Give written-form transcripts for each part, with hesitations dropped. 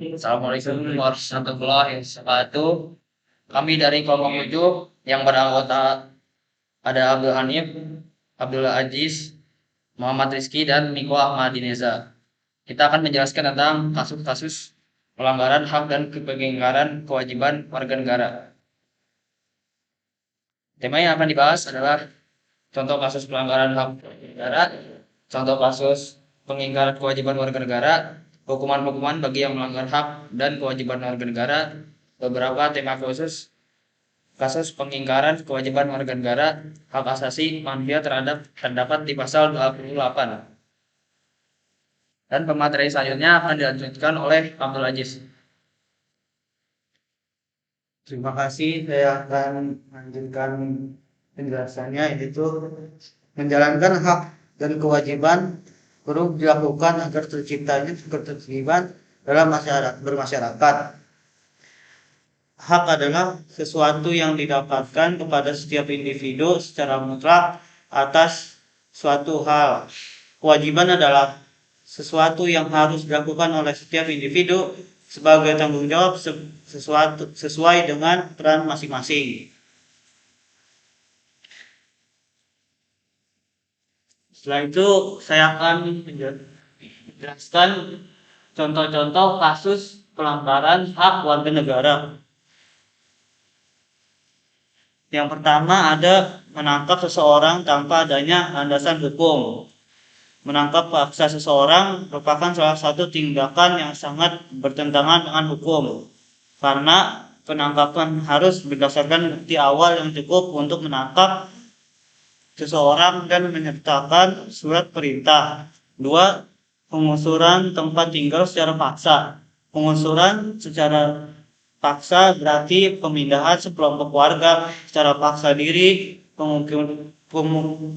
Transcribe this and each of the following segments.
Assalamualaikum warahmatullahi wabarakatuh. Kami dari kelompok 7 yang beranggota ada Abdul Hanif, Abdul Aziz, Muhammad Rizky, dan Miko Ahmadineza. Kita akan menjelaskan tentang kasus-kasus pelanggaran hak dan pengingkaran kewajiban warga negara. Tema yang akan dibahas adalah contoh kasus pelanggaran hak negara, contoh kasus pengingkaran kewajiban warga negara, hukuman-hukuman bagi yang melanggar hak dan kewajiban warga negara, beberapa tema khusus, kasus pengingkaran kewajiban warga negara, hak asasi manusia terdapat di pasal 28. Dan pemateri selanjutnya akan dilanjutkan oleh Abdul Aziz. Terima kasih, saya akan melanjutkan penjelasannya, yaitu menjalankan hak dan kewajiban perlu dilakukan agar terciptanya ketertiban dalam bermasyarakat. Hak adalah sesuatu yang didapatkan kepada setiap individu secara mutlak atas suatu hal. Kewajiban adalah sesuatu yang harus dilakukan oleh setiap individu sebagai tanggung jawab sesuai dengan peran masing-masing. Setelah itu saya akan menjelaskan contoh-contoh kasus pelanggaran hak warga negara. Yang pertama ada menangkap seseorang tanpa adanya landasan hukum. Menangkap paksa seseorang merupakan salah satu tindakan yang sangat bertentangan dengan hukum, karena penangkapan harus berdasarkan bukti awal yang cukup untuk menangkap seseorang dan menyertakan surat perintah. 2. Pengusuran tempat tinggal secara paksa. Pengusuran secara paksa berarti pemindahan sekelompok warga secara paksa diri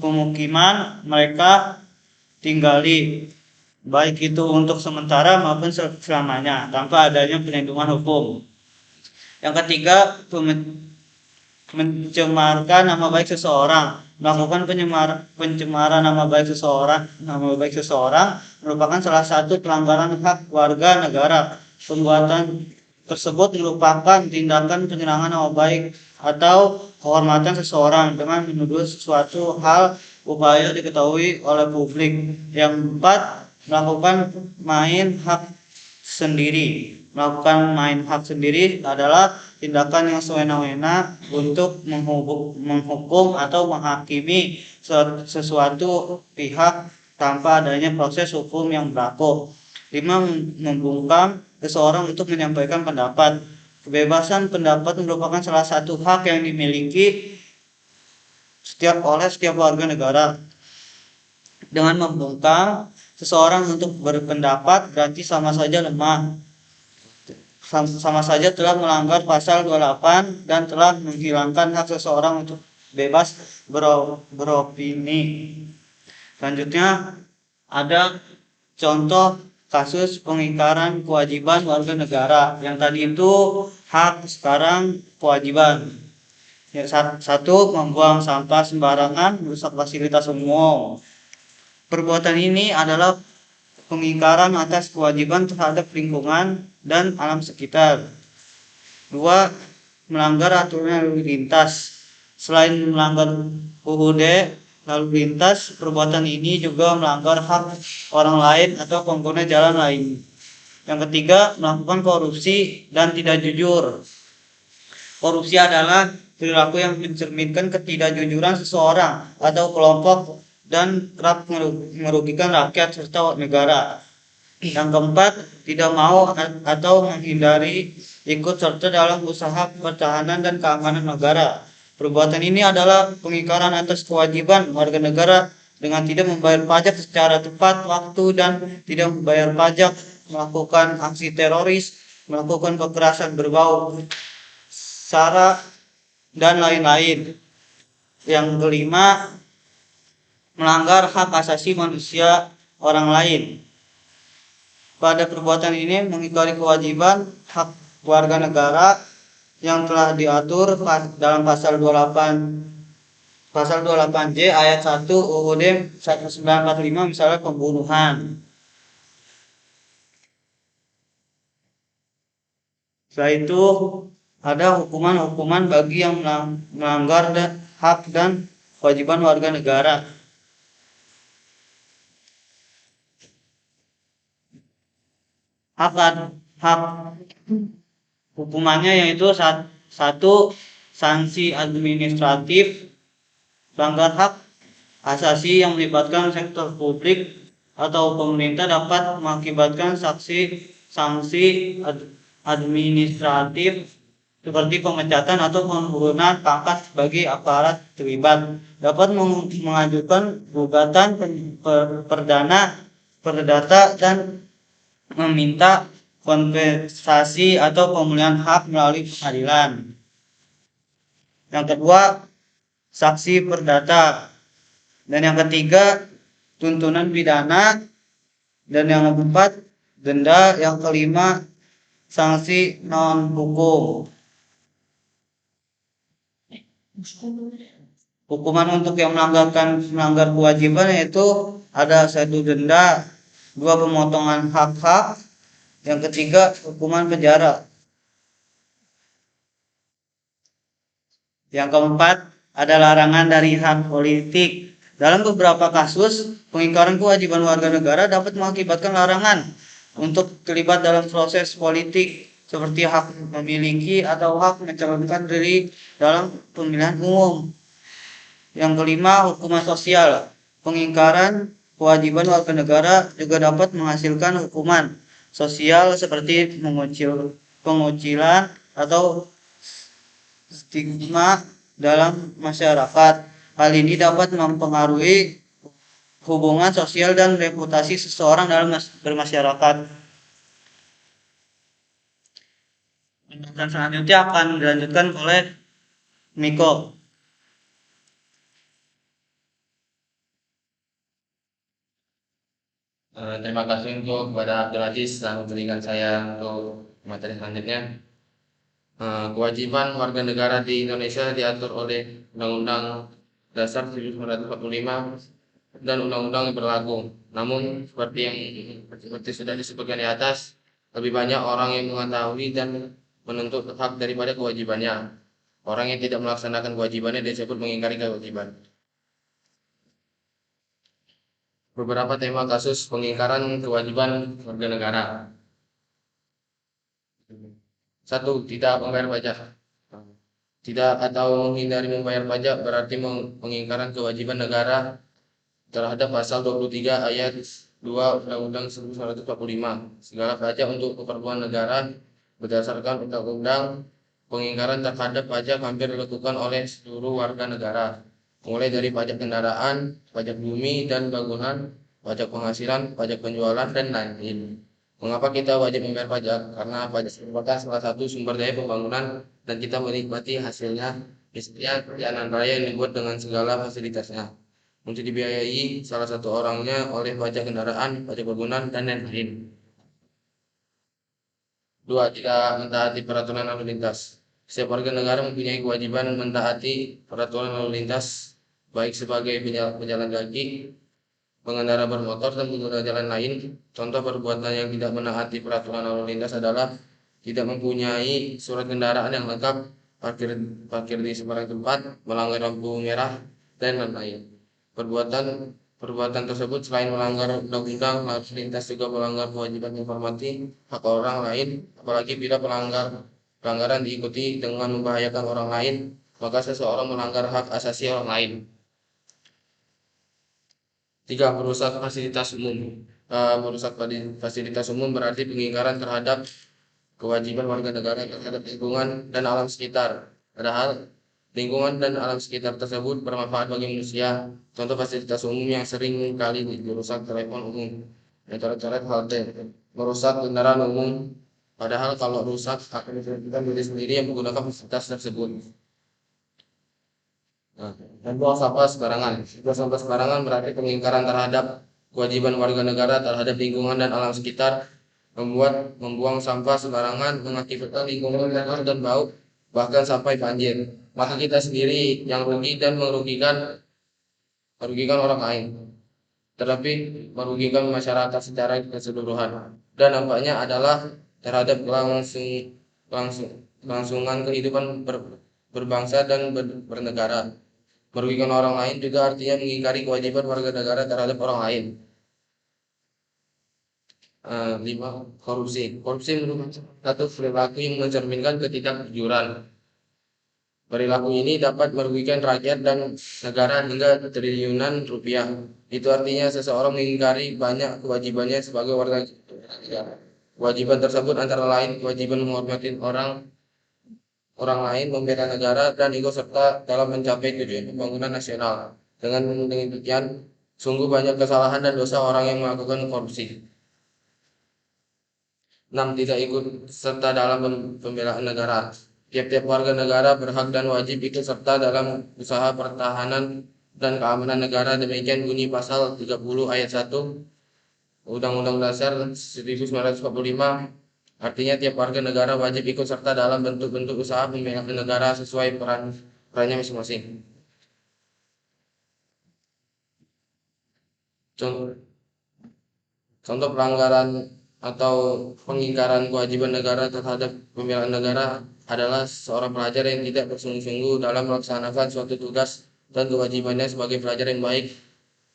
pemukiman mereka tinggali, baik itu untuk sementara maupun selamanya, tanpa adanya perlindungan hukum. Yang ketiga, mencemarkan nama baik seseorang. Melakukan pencemaran nama baik seseorang merupakan salah satu pelanggaran hak warga negara. Perbuatan tersebut merupakan tindakan penyerangan nama baik atau kehormatan seseorang dengan menuduh sesuatu hal upaya diketahui oleh publik. Yang keempat, melakukan main hak sendiri. Melakukan main hak sendiri adalah tindakan yang sewena-wena untuk menghukum atau menghakimi sesuatu pihak tanpa adanya proses hukum yang berlaku. 5. Membungkam seseorang untuk menyampaikan pendapat. Kebebasan pendapat merupakan salah satu hak yang dimiliki oleh setiap warga negara. Dengan membungkam seseorang untuk berpendapat berarti sama saja telah melanggar pasal 28 dan telah menghilangkan hak seseorang untuk bebas beropini. Selanjutnya ada contoh kasus pengingkaran kewajiban warga negara. Yang tadi itu hak, sekarang kewajiban. Satu, membuang sampah sembarangan, merusak fasilitas umum. Perbuatan ini adalah pengingkaran atas kewajiban terhadap lingkungan dan alam sekitar. 2. Melanggar aturan lalu lintas. Selain melanggar UUD lalu lintas, perbuatan ini juga melanggar hak orang lain atau pengguna jalan lain. Yang ketiga, melakukan korupsi dan tidak jujur. Korupsi adalah perilaku yang mencerminkan ketidakjujuran seseorang atau kelompok dan kerap merugikan rakyat serta negara. Yang keempat, tidak mau atau menghindari ikut serta dalam usaha pertahanan dan keamanan negara. Perbuatan ini adalah pengingkaran atas kewajiban warga negara dengan tidak membayar pajak secara tepat waktu dan tidak membayar pajak, melakukan aksi teroris, melakukan kekerasan berbau sara, dan lain-lain. Yang kelima, melanggar hak asasi manusia orang lain. Pada perbuatan ini mengingkari kewajiban hak warga negara yang telah diatur dalam pasal 28J ayat 1 UUD 1945, misalnya pembunuhan. Setelah itu ada hukuman-hukuman bagi yang melanggar hak dan kewajiban warga negara. Hak hukumannya yaitu satu, sanksi administratif. Pelanggar hak asasi yang melibatkan sektor publik atau pemerintah dapat mengakibatkan sanksi administratif seperti pemecatan atau penurunan pangkat bagi aparat terlibat. Dapat mengajukan gugatan perdata dan meminta kompensasi atau pemulihan hak melalui pengadilan. Yang kedua, saksi perdata. Dan yang ketiga, tuntunan pidana. Dan yang keempat, denda. Yang kelima, sanksi non hukum. Hukuman untuk yang melanggar kewajiban yaitu ada 1, denda, 2, pemotongan hak-hak, yang ketiga hukuman penjara. Yang keempat ada larangan dari hak politik. Dalam beberapa kasus, pengingkaran kewajiban warga negara dapat mengakibatkan larangan untuk terlibat dalam proses politik seperti hak memiliki atau hak mencalonkan diri dalam pemilihan umum. Yang kelima, hukuman sosial. Pengingkaran kewajiban warga negara juga dapat menghasilkan hukuman sosial seperti pengucilan atau stigma dalam masyarakat. Hal ini dapat mempengaruhi hubungan sosial dan reputasi seseorang dalam bermasyarakat. Dan selanjutnya akan dilanjutkan oleh Miko. Terima kasih kepada Abdul Aziz telah memberikan saya untuk materi selanjutnya. Kewajiban warga negara di Indonesia diatur oleh Undang-Undang Dasar 1945 dan undang-undang yang berlaku. Namun seperti sudah disebutkan di atas, lebih banyak orang yang mengetahui dan menuntut hak daripada kewajibannya. Orang yang tidak melaksanakan kewajibannya disebut mengingkari kewajiban. Beberapa tema kasus pengingkaran kewajiban warga negara. 1. Tidak membayar pajak. Tidak atau menghindari membayar pajak berarti pengingkaran kewajiban negara terhadap pasal 23 ayat 2 Undang-Undang 1945. Segala pajak untuk keperluan negara berdasarkan undang-undang. Pengingkaran terhadap pajak hampir dilakukan oleh seluruh warga negara, mulai dari pajak kendaraan, pajak bumi dan bangunan, pajak penghasilan, pajak penjualan, dan lain-lain. Mengapa kita wajib membayar pajak? Karena pajak merupakan salah satu sumber daya pembangunan dan kita menikmati hasilnya, misalnya jalan raya yang dibuat dengan segala fasilitasnya. Untuk dibiayai salah satu orangnya oleh pajak kendaraan, pajak bangunan, dan lain-lain. 2. Tidak mentaati peraturan lalu lintas. Setiap warga negara mempunyai kewajiban mentaati peraturan lalu lintas, baik sebagai pejalan kaki, pengendara bermotor, dan pengguna jalan lain. Contoh perbuatan yang tidak menaati peraturan lalu lintas adalah tidak mempunyai surat kendaraan yang lengkap, parkir di sembarang tempat, melanggar lampu merah, dan lain-lain. Perbuatan tersebut selain melanggar undang-undang lalu lintas juga melanggar kewajiban menghormati hak orang lain, apalagi bila pelanggaran diikuti dengan membahayakan orang lain, maka seseorang melanggar hak asasi orang lain. 3. Merusak fasilitas umum. Merusak fasilitas umum berarti pengingkaran terhadap kewajiban warga negara terhadap lingkungan dan alam sekitar. Padahal lingkungan dan alam sekitar tersebut bermanfaat bagi manusia. Contoh fasilitas umum yang sering kali dirusak: telepon umum, coret-coret halte, merusak kendaraan umum. Padahal kalau rusak akan dirugikan diri sendiri yang menggunakan fasilitas tersebut. Dan buang sampah sembarangan. Buang sampah sembarangan berarti pengingkaran terhadap kewajiban warga negara terhadap lingkungan dan alam sekitar. Membuang sampah sembarangan mengakibatkan lingkungan kotor dan bau, bahkan sampai banjir. Maka kita sendiri yang rugi dan merugikan orang lain, terlebih merugikan masyarakat secara keseluruhan. Dan dampaknya adalah terhadap kelangsungan kehidupan berbangsa dan bernegara. Merugikan orang lain juga artinya mengingkari kewajiban warga negara terhadap orang lain. 5. Korupsi. Korupsi merupakan satu perilaku yang mencerminkan ketidakjujuran. Perilaku ini dapat merugikan rakyat dan negara hingga triliunan rupiah. Itu artinya seseorang mengingkari banyak kewajibannya sebagai warga negara. Kewajiban tersebut antara lain kewajiban menghormati orang lain, membela negara, dan ikut serta dalam mencapai tujuan pembangunan nasional. Dengan demikian, sungguh banyak kesalahan dan dosa orang yang melakukan korupsi. 6. Tidak ikut serta dalam pembelaan negara. Tiap-tiap warga negara berhak dan wajib ikut serta dalam usaha pertahanan dan keamanan negara. Demikian bunyi pasal 30 ayat 1 Undang-Undang Dasar 1945. Artinya tiap warga negara wajib ikut serta dalam bentuk-bentuk usaha pembelaan negara sesuai perannya masing-masing. Contoh pelanggaran atau pengingkaran kewajiban negara terhadap pembelaan negara adalah seorang pelajar yang tidak bersungguh-sungguh dalam melaksanakan suatu tugas dan kewajibannya sebagai pelajar yang baik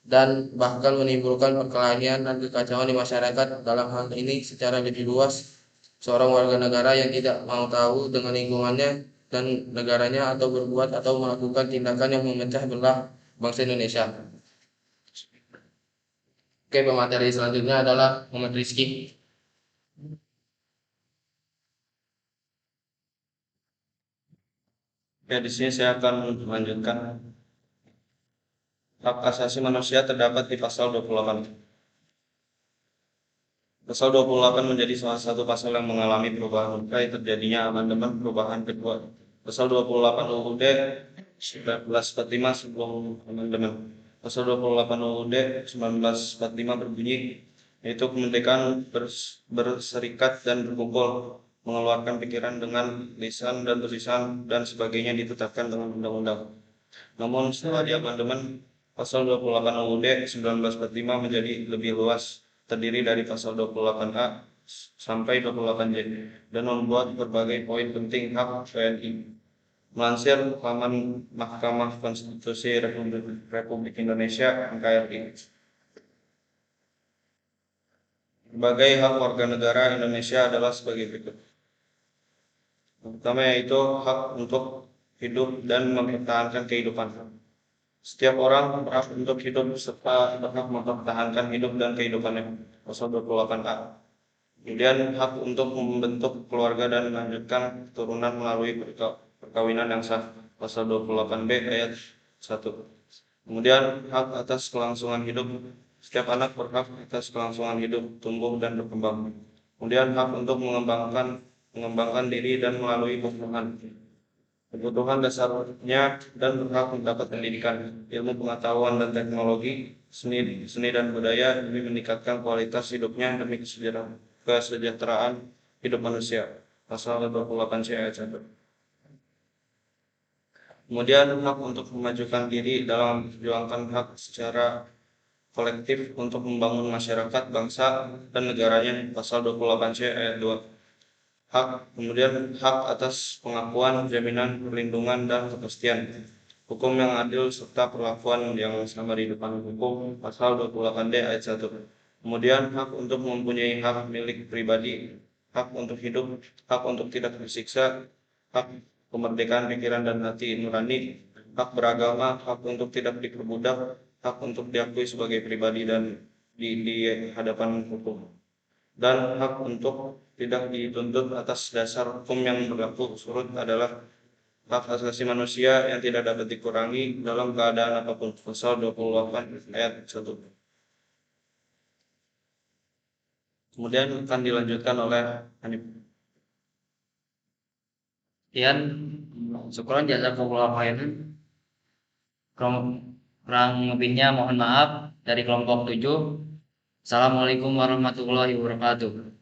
dan bahkan menimbulkan perkelahian dan kekacauan di masyarakat. Dalam hal ini secara lebih luas, seorang warga negara yang tidak mau tahu dengan lingkungannya dan negaranya atau berbuat atau melakukan tindakan yang memecah belah bangsa Indonesia. Oke, pemateri selanjutnya adalah Muhammad Rizky. Ya, di sini saya akan melanjutkan. Hak asasi manusia terdapat di pasal 28. Pasal 28 menjadi salah satu pasal yang mengalami perubahan terkait terjadinya amandemen perubahan kedua. Pasal 28 UUD 1945 sebelum amandemen. Pasal 28 UUD 1945 berbunyi, yaitu kemerdekaan berserikat dan berkumpul, mengeluarkan pikiran dengan lisan dan tulisan dan sebagainya ditetapkan dengan undang-undang. Namun setelah diamandemen, pasal 28 UUD 1945 menjadi lebih luas, terdiri dari pasal 28A sampai 28J, dan membuat berbagai poin penting hak WNI. Melansir laman Mahkamah Konstitusi Republik Indonesia (NKRI), berbagai hak warga negara Indonesia adalah sebagai berikut. Pertama, yaitu hak untuk hidup dan mempertahankan kehidupan. Setiap orang berhak untuk hidup serta berhak mempertahankan hidup dan kehidupannya. Pasal 28A. Kemudian hak untuk membentuk keluarga dan melanjutkan keturunan melalui perkawinan yang sah. Pasal 28B ayat 1. Kemudian hak atas kelangsungan hidup. Setiap anak berhak atas kelangsungan hidup, tumbuh dan berkembang. Kemudian hak untuk mengembangkan diri dan melalui kebutuhan dasarnya dan berhak mendapat pendidikan, ilmu pengetahuan dan teknologi, seni dan budaya demi meningkatkan kualitas hidupnya demi kesejahteraan hidup manusia. Pasal 28C ayat 1. Kemudian hak untuk memajukan diri dalam memperjuangkan hak secara kolektif untuk membangun masyarakat, bangsa, dan negaranya. Pasal 28C ayat 2. Kemudian hak atas pengakuan, jaminan, perlindungan, dan kepastian hukum yang adil serta perlakuan yang sama di depan hukum. Pasal 28D ayat 1. Kemudian hak untuk mempunyai hak milik pribadi, hak untuk hidup, hak untuk tidak tersiksa, hak kemerdekaan pikiran dan hati nurani, hak beragama, hak untuk tidak diperbudak, hak untuk diakui sebagai pribadi dan di hadapan hukum, dan hak untuk tidak dituntut atas dasar hukum yang berlaku surut adalah hak asasi manusia yang tidak dapat dikurangi dalam keadaan apapun. Pasal 28 ayat 1. Kemudian akan dilanjutkan oleh Hanif. Sekian, syukuran jazakumullah khairan. Kurang lebihnya mohon maaf dari kelompok 7. Assalamualaikum warahmatullahi wabarakatuh.